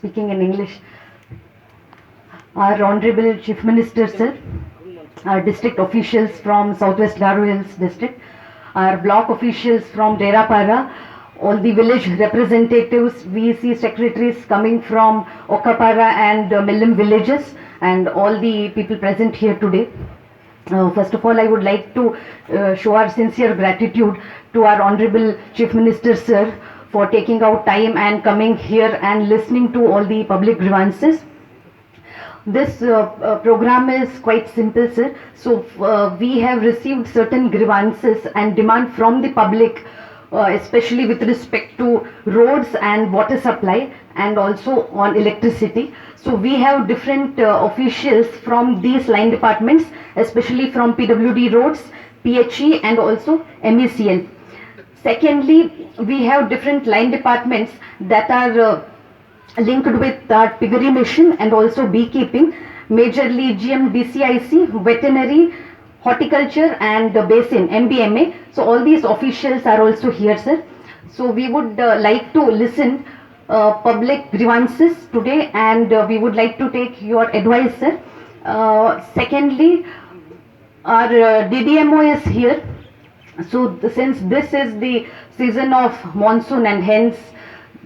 speaking in English. Our Honorable Chief Minister, sir, our district officials from Southwest Garo Hills district, our block officials from Derapara, all the village representatives, VEC secretaries coming from Okapara and Millim villages, and all the people present here today. First of all, I would like to show our sincere gratitude to our Honorable Chief Minister, sir, for taking out time and coming here and listening to all the public grievances. This program is quite simple, sir. So we have received certain grievances and demand from the public, especially with respect to roads and water supply, and also on electricity. So we have different officials from these line departments, especially from PWD roads, PHE, and also MECL. Secondly, we have different line departments that are linked with our piggery mission and also beekeeping, majorly GMDCIC, veterinary, horticulture and basin, MBMA. So all these officials are also here, sir. So we would like to listen public grievances today, and we would like to take your advice, sir. Secondly, our DDMO is here. So since this is the season of monsoon and hence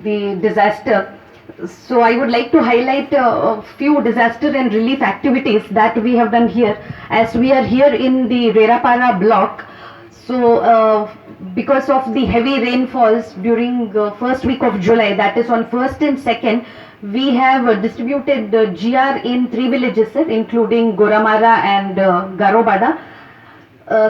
the disaster, so I would like to highlight a few disaster and relief activities that we have done here, as we are here in the Derapara block. So because of the heavy rainfalls during first week of July, that is on 1st and 2nd, we have distributed GR in 3 villages, sir, including Goramara and Garobada.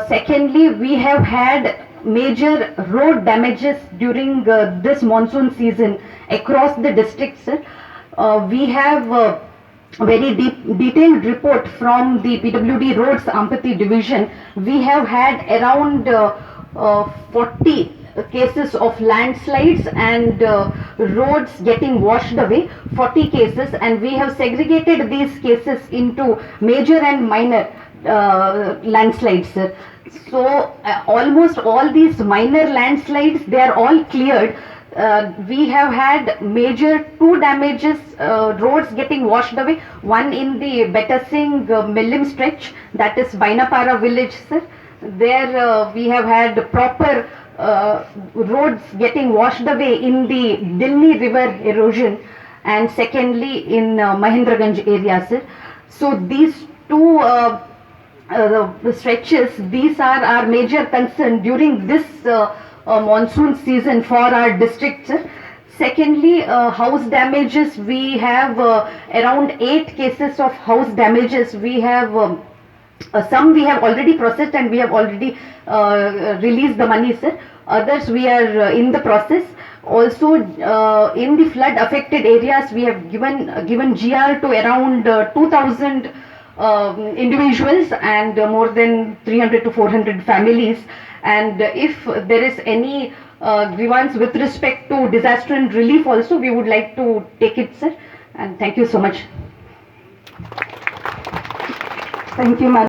Secondly, we have had major road damages during this monsoon season across the district, sir. We have very detailed report from the PWD Roads Ampati division. We have had around 40 cases of landslides and roads getting washed away, 40 cases, and we have segregated these cases into major and minor landslides, sir. So almost all these minor landslides, they are all cleared. We have had major 2 damages, roads getting washed away, one in the Betasing Millim stretch, that is Bainapara village, sir. There we have had proper roads getting washed away in the Dilni river erosion, and secondly in Mahendraganj area, sir. So these 2 stretches, these are our major concern during this monsoon season for our district, sir. Secondly, house damages, we have around 8 cases of house damages. We have some we have already processed and we have already released the money, sir. Others we are in the process. Also in the flood affected areas, we have given GR to around 2,000 individuals and more than 300 to 400 families. And if there is any grievance with respect to disaster and relief also, we would like to take it, sir. And thank you so much. Thank you, ma'am.